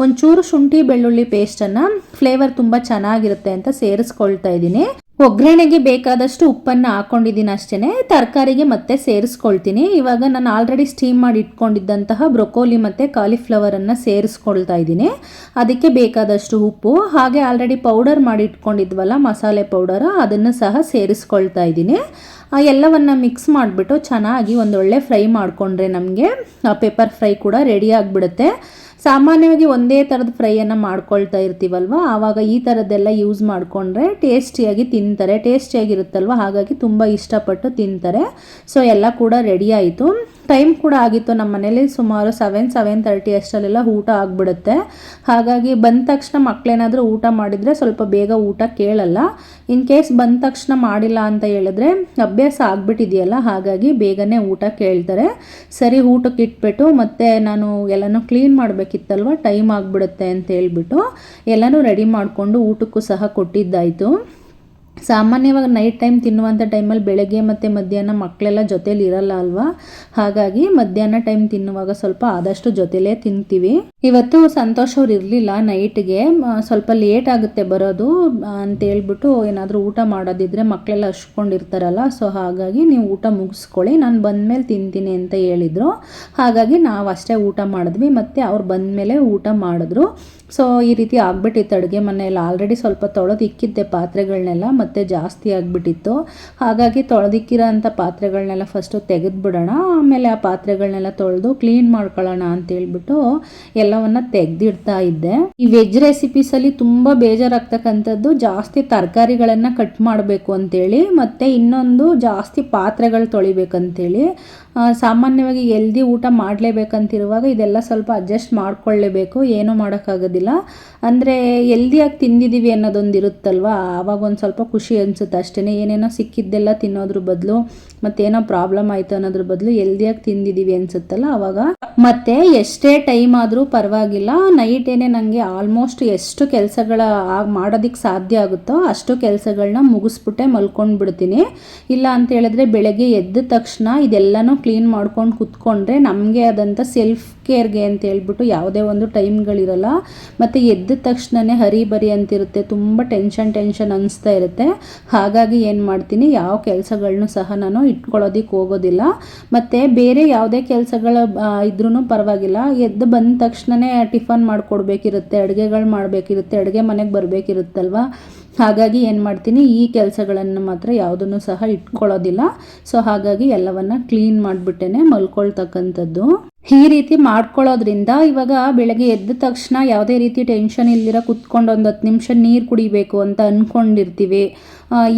ಒಂಚೂರು ಶುಂಠಿ ಬೆಳ್ಳುಳ್ಳಿ ಪೇಸ್ಟನ್ನು, ಫ್ಲೇವರ್ ತುಂಬ ಚೆನ್ನಾಗಿರುತ್ತೆ ಅಂತ ಸೇರಿಸ್ಕೊಳ್ತಾ ಇದ್ದೀನಿ. ಒಗ್ಗರಣೆಗೆ ಬೇಕಾದಷ್ಟು ಉಪ್ಪನ್ನು ಹಾಕ್ಕೊಂಡಿದ್ದೀನಿ ಅಷ್ಟೇ. ತರಕಾರಿಗೆ ಮತ್ತೆ ಸೇರಿಸ್ಕೊಳ್ತೀನಿ. ಇವಾಗ ನಾನು ಆಲ್ರೆಡಿ ಸ್ಟೀಮ್ ಮಾಡಿ ಇಟ್ಕೊಂಡಿದ್ದಂತಹ ಬ್ರೊಕೋಲಿ ಮತ್ತು ಕಾಲಿಫ್ಲವರನ್ನು ಸೇರಿಸ್ಕೊಳ್ತಾ ಇದ್ದೀನಿ. ಅದಕ್ಕೆ ಬೇಕಾದಷ್ಟು ಉಪ್ಪು, ಹಾಗೆ ಆಲ್ರೆಡಿ ಪೌಡರ್ ಮಾಡಿ ಇಟ್ಕೊಂಡಿದ್ವಲ್ಲ ಮಸಾಲೆ ಪೌಡರ್, ಅದನ್ನು ಸಹ ಸೇರಿಸ್ಕೊಳ್ತಾ ಇದ್ದೀನಿ. ಎಲ್ಲವನ್ನು ಮಿಕ್ಸ್ ಮಾಡಿಬಿಟ್ಟು ಚೆನ್ನಾಗಿ ಒಂದೊಳ್ಳೆ ಫ್ರೈ ಮಾಡಿಕೊಂಡ್ರೆ ನಮಗೆ ಪೆಪ್ಪರ್ ಫ್ರೈ ಕೂಡ ರೆಡಿ ಆಗಿಬಿಡುತ್ತೆ. ಸಾಮಾನ್ಯವಾಗಿ ಒಂದೇ ಥರದ ಫ್ರೈಯನ್ನು ಮಾಡ್ಕೊಳ್ತಾ ಇರ್ತೀವಲ್ವ, ಆವಾಗ ಈ ಥರದ್ದೆಲ್ಲ ಯೂಸ್ ಮಾಡಿಕೊಂಡ್ರೆ ಟೇಸ್ಟಿಯಾಗಿ ತಿಂತಾರೆ. ಟೇಸ್ಟಿಯಾಗಿರುತ್ತಲ್ವ, ಹಾಗಾಗಿ ತುಂಬ ಇಷ್ಟಪಟ್ಟು ತಿಂತಾರೆ. ಸೊ ಎಲ್ಲ ಕೂಡ ರೆಡಿ ಆಯಿತು. ಟೈಮ್ ಕೂಡ ಆಗಿತ್ತು. ನಮ್ಮ ಮನೇಲಿ ಸುಮಾರು 7:30 ಅಷ್ಟರಲ್ಲೆಲ್ಲ ಊಟ ಆಗಿಬಿಡುತ್ತೆ. ಹಾಗಾಗಿ ಬಂದ ತಕ್ಷಣ ಮಕ್ಕಳೇನಾದರೂ ಊಟ ಮಾಡಿದರೆ ಸ್ವಲ್ಪ ಬೇಗ ಊಟ ಕೇಳಲ್ಲ. ಇನ್ ಕೇಸ್ ಬಂದ ತಕ್ಷಣ ಮಾಡಿಲ್ಲ ಅಂತ ಹೇಳಿದ್ರೆ ಅಭ್ಯಾಸ ಆಗಿಬಿಟ್ಟಿದೆಯಲ್ಲ, ಹಾಗಾಗಿ ಬೇಗನೆ ಊಟ ಕೇಳ್ತಾರೆ. ಸರಿ, ಊಟಕ್ಕೆ ಇಟ್ಬಿಟ್ಟು ಮತ್ತೆ ನಾನು ಎಲ್ಲನೂ ಕ್ಲೀನ್ ಮಾಡಬೇಕಿತ್ತಲ್ವ, ಟೈಮ್ ಆಗಿಬಿಡುತ್ತೆ ಅಂತ ಹೇಳ್ಬಿಟ್ಟು ಎಲ್ಲನೂ ರೆಡಿ ಮಾಡಿಕೊಂಡು ಊಟಕ್ಕೂ ಸಹ ಕೊಟ್ಟಿದ್ದಾಯಿತು. ಸಾಮಾನ್ಯವಾಗಿ ನೈಟ್ ಟೈಮ್ ತಿನ್ನುವಂಥ ಟೈಮಲ್ಲಿ ಬೆಳಗ್ಗೆ ಮತ್ತು ಮಧ್ಯಾಹ್ನ ಮಕ್ಕಳೆಲ್ಲ ಜೊತೇಲಿ ಇರಲ್ಲ ಅಲ್ವಾ, ಹಾಗಾಗಿ ಮಧ್ಯಾಹ್ನ ಟೈಮ್ ತಿನ್ನುವಾಗ ಸ್ವಲ್ಪ ಆದಷ್ಟು ಜೊತೆಲೇ ತಿಂತೀವಿ. ಇವತ್ತು ಸಂತೋಷ್ ಅವ್ರು ಇರಲಿಲ್ಲ ನೈಟ್ಗೆ, ಸ್ವಲ್ಪ ಲೇಟ್ ಆಗುತ್ತೆ ಬರೋದು ಅಂತ ಹೇಳ್ಬಿಟ್ಟು ಏನಾದರೂ ಊಟ ಮಾಡೋದಿದ್ರೆ ಮಕ್ಕಳೆಲ್ಲ ಹಚ್ಕೊಂಡಿರ್ತಾರಲ್ಲ, ಸೊ ಹಾಗಾಗಿ ನೀವು ಊಟ ಮುಗಿಸ್ಕೊಳ್ಳಿ, ನಾನು ಬಂದಮೇಲೆ ತಿಂತೀನಿ ಅಂತ ಹೇಳಿದರು. ಹಾಗಾಗಿ ನಾವು ಅಷ್ಟೇ ಊಟ ಮಾಡಿದ್ವಿ, ಮತ್ತು ಅವ್ರು ಬಂದಮೇಲೆ ಊಟ ಮಾಡಿದ್ರು. ಸೊ ಈ ರೀತಿ ಆಗ್ಬಿಟ್ಟಿತ್ತು ಅಡುಗೆ ಮನೆಯಲ್ಲಿ. ಆಲ್ರೆಡಿ ಸ್ವಲ್ಪ ತೊಳೆದಿಕ್ಕಿದ್ದೆ ಪಾತ್ರೆಗಳನ್ನೆಲ್ಲ, ಮತ್ತು ಜಾಸ್ತಿ ಆಗಿಬಿಟ್ಟಿತ್ತು. ಹಾಗಾಗಿ ತೊಳೆದಿಕ್ಕಿರೋ ಅಂಥ ಪಾತ್ರೆಗಳನ್ನೆಲ್ಲ ಫಸ್ಟು ತೆಗೆದುಬಿಡೋಣ, ಆಮೇಲೆ ಆ ಪಾತ್ರೆಗಳನ್ನೆಲ್ಲ ತೊಳೆದು ಕ್ಲೀನ್ ಮಾಡ್ಕೊಳ್ಳೋಣ ಅಂತೇಳ್ಬಿಟ್ಟು ಎಲ್ಲವನ್ನು ತೆಗೆದಿಡ್ತಾ ಇದ್ದೆ. ಈ ವೆಜ್ ರೆಸಿಪೀಸಲ್ಲಿ ತುಂಬ ಬೇಜಾರಾಗ್ತಕ್ಕಂಥದ್ದು ಜಾಸ್ತಿ ತರಕಾರಿಗಳನ್ನು ಕಟ್ ಮಾಡಬೇಕು ಅಂತೇಳಿ, ಮತ್ತು ಇನ್ನೊಂದು ಜಾಸ್ತಿ ಪಾತ್ರೆಗಳು ತೊಳಿಬೇಕಂತೇಳಿ. ಸಾಮಾನ್ಯವಾಗಿ ಎಲ್ದಿ ಊಟ ಮಾಡಲೇಬೇಕಂತಿರುವಾಗ ಇದೆಲ್ಲ ಸ್ವಲ್ಪ ಅಡ್ಜಸ್ಟ್ ಮಾಡ್ಕೊಳ್ಳೇಬೇಕು, ಏನೂ ಮಾಡೋಕ್ಕಾಗೋದಿಲ್ಲ. ಅಂದರೆ ಎಲ್ದಿಯಾಗಿ ತಿಂದಿದ್ದೀವಿ ಅನ್ನೋದೊಂದು ಇರುತ್ತಲ್ವ, ಆವಾಗ ಒಂದು ಸ್ವಲ್ಪ ಖುಷಿ ಅನಿಸುತ್ತೆ ಅಷ್ಟೇ. ಏನೇನೋ ಸಿಕ್ಕಿದ್ದೆಲ್ಲ ತಿನ್ನೋದ್ರ ಬದಲು, ಮತ್ತೇನೋ ಪ್ರಾಬ್ಲಮ್ ಆಯಿತು ಅನ್ನೋದ್ರ ಬದಲು ಎಲ್ದಿಯಾಗಿ ತಿಂದಿದ್ದೀವಿ ಅನಿಸುತ್ತಲ್ಲ ಆವಾಗ. ಮತ್ತು ಎಷ್ಟೇ ಟೈಮ್ ಆದರೂ ಪರವಾಗಿಲ್ಲ, ನೈಟೇನೆ ನನಗೆ ಆಲ್ಮೋಸ್ಟ್ ಎಷ್ಟು ಕೆಲಸಗಳ ಮಾಡೋದಕ್ಕೆ ಸಾಧ್ಯ ಆಗುತ್ತೋ ಅಷ್ಟು ಕೆಲಸಗಳನ್ನ ಮುಗಿಸ್ಬಿಟ್ಟೆ ಮಲ್ಕೊಂಡು ಬಿಡ್ತೀನಿ. ಇಲ್ಲ ಅಂತ ಹೇಳಿದ್ರೆ ಬೆಳಗ್ಗೆ ಎದ್ದ ತಕ್ಷಣ ಇದೆಲ್ಲನೂ ಕ್ಲೀನ್ ಮಾಡ್ಕೊಂಡು ಕುತ್ಕೊಂಡ್ರೆ ನಮಗೆ ಆದಂಥ ಸೆಲ್ಫ್ ಕೇರ್ಗೆ ಅಂತ ಹೇಳ್ಬಿಟ್ಟು ಯಾವುದೇ ಒಂದು ಟೈಮ್ಗಳಿರಲ್ಲ. ಮತ್ತು ಎದ್ದ ತಕ್ಷಣವೇ ಹರಿಬರಿ ಅಂತಿರುತ್ತೆ, ತುಂಬ ಟೆನ್ಷನ್ ಅನಿಸ್ತಾ ಇರುತ್ತೆ. ಹಾಗಾಗಿ ಏನು ಮಾಡ್ತೀನಿ, ಯಾವ ಕೆಲಸಗಳನ್ನೂ ಸಹ ನಾನು ಇಟ್ಕೊಳ್ಳೋದಕ್ಕೆ ಹೋಗೋದಿಲ್ಲ. ಮತ್ತು ಬೇರೆ ಯಾವುದೇ ಕೆಲಸಗಳ ಇದ್ರೂ ಪರವಾಗಿಲ್ಲ, ಎದ್ದು ಬಂದ ತಕ್ಷಣವೇ ಟಿಫನ್ ಮಾಡಿಕೊಡ್ಬೇಕಿರುತ್ತೆ, ಅಡುಗೆಗಳು ಮಾಡಬೇಕಿರುತ್ತೆ, ಅಡುಗೆ ಮನೆಗೆ ಬರಬೇಕಿರುತ್ತಲ್ವ. ಹಾಗಾಗಿ ಏನು ಮಾಡ್ತೀನಿ, ಈ ಕೆಲಸಗಳನ್ನು ಮಾತ್ರ ಯಾವುದನ್ನು ಸಹ ಇಟ್ಕೊಳ್ಳೋದಿಲ್ಲ. ಸೊ ಹಾಗಾಗಿ ಎಲ್ಲವನ್ನು ಕ್ಲೀನ್ ಮಾಡಿಬಿಟ್ಟೇ ಮಲ್ಕೊಳ್ತಕ್ಕಂಥದ್ದು. ಈ ರೀತಿ ಮಾಡ್ಕೊಳ್ಳೋದ್ರಿಂದ ಇವಾಗ ಬೆಳಗ್ಗೆ ಎದ್ದ ತಕ್ಷಣ ಯಾವುದೇ ರೀತಿ ಟೆನ್ಷನ್ ಇಲ್ದಿರ ಕುತ್ಕೊಂಡು ಒಂದು 10 ನಿಮಿಷ ನೀರು ಕುಡಿಬೇಕು ಅಂತ ಅಂದ್ಕೊಂಡಿರ್ತೀವಿ.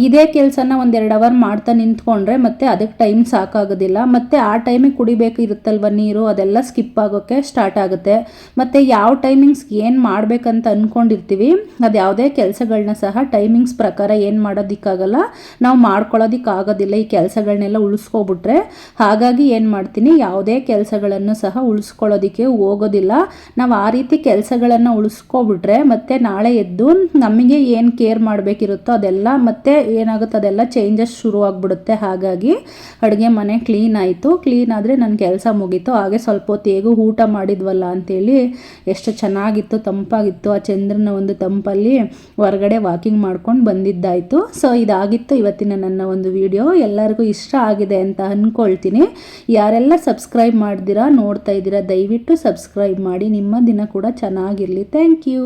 ಇದೇ ಕೆಲಸನ ಒಂದು 2 ಅವರ್ ಮಾಡ್ತಾ ನಿಂತ್ಕೊಂಡ್ರೆ ಮತ್ತೆ ಅದಕ್ಕೆ ಟೈಮ್ ಸಾಕಾಗೋದಿಲ್ಲ. ಮತ್ತು ಆ ಟೈಮಿಗೆ ಕುಡಿಬೇಕು ಇರುತ್ತಲ್ವ ನೀರು, ಅದೆಲ್ಲ ಸ್ಕಿಪ್ ಆಗೋಕ್ಕೆ ಸ್ಟಾರ್ಟ್ ಆಗುತ್ತೆ. ಮತ್ತು ಯಾವ ಟೈಮಿಂಗ್ಸ್ಗೆ ಏನು ಮಾಡಬೇಕಂತ ಅಂದ್ಕೊಂಡಿರ್ತೀವಿ ಅದು ಯಾವುದೇ ಕೆಲಸಗಳನ್ನ ಸಹ ಟೈಮಿಂಗ್ಸ್ ಪ್ರಕಾರ ಏನು ಮಾಡೋದಕ್ಕಾಗಲ್ಲ, ನಾವು ಮಾಡ್ಕೊಳ್ಳೋದಕ್ಕಾಗೋದಿಲ್ಲ ಈ ಕೆಲಸಗಳನ್ನೆಲ್ಲ ಉಳಿಸ್ಕೊಬಿಟ್ರೆ. ಹಾಗಾಗಿ ಏನು ಮಾಡ್ತೀನಿ, ಯಾವುದೇ ಕೆಲಸಗಳನ್ನು ಸಹ ಉಳಿಸ್ಕೊಳ್ಳೋದಕ್ಕೆ ಹೋಗೋದಿಲ್ಲ. ನಾವು ಆ ರೀತಿ ಕೆಲಸಗಳನ್ನು ಉಳಿಸ್ಕೊಬಿಟ್ರೆ ಮತ್ತೆ ನಾಳೆ ಎದ್ದು ನಮಗೆ ಏನು ಕೇರ್ ಮಾಡಬೇಕಿರುತ್ತೋ ಅದೆಲ್ಲ ಮತ್ತೆ ಏನಾಗುತ್ತೆ ಅದೆಲ್ಲ ಚೇಂಜಸ್ ಶುರು ಆಗಿಬಿಡುತ್ತೆ. ಹಾಗಾಗಿ ಅಡುಗೆ ಮನೆ ಕ್ಲೀನ್ ಆಯಿತು. ಕ್ಲೀನ್ ಆದರೆ ನನ್ನ ಕೆಲಸ ಮುಗೀತು. ಹಾಗೆ ಸ್ವಲ್ಪ ಹೊತ್ತು ಹೇಗೂ ಊಟ ಮಾಡಿದ್ವಲ್ಲ ಅಂಥೇಳಿ ಎಷ್ಟು ಚೆನ್ನಾಗಿತ್ತು, ತಂಪಾಗಿತ್ತು. ಆ ಚಂದ್ರನ ಒಂದು ತಂಪಲ್ಲಿ ಹೊರಗಡೆ ವಾಕಿಂಗ್ ಮಾಡ್ಕೊಂಡು ಬಂದಿದ್ದಾಯಿತು. ಸೊ ಇದಾಗಿತ್ತು ಇವತ್ತಿನ ನನ್ನ ಒಂದು ವಿಡಿಯೋ. ಎಲ್ಲರಿಗೂ ಇಷ್ಟ ಆಗಿದೆ ಅಂತ ಅಂದ್ಕೊಳ್ತೀನಿ. ಯಾರೆಲ್ಲ ಸಬ್ಸ್ಕ್ರೈಬ್ ಮಾಡ್ದಿರಾ ನೋಡ್ತಾ ಇದ್ದೀರಾ, ದಯವಿಟ್ಟು ಸಬ್ಸ್ಕ್ರೈಬ್ ಮಾಡಿ. ನಿಮ್ಮ ದಿನ ಕೂಡ ಚೆನ್ನಾಗಿರಲಿ. Thank you.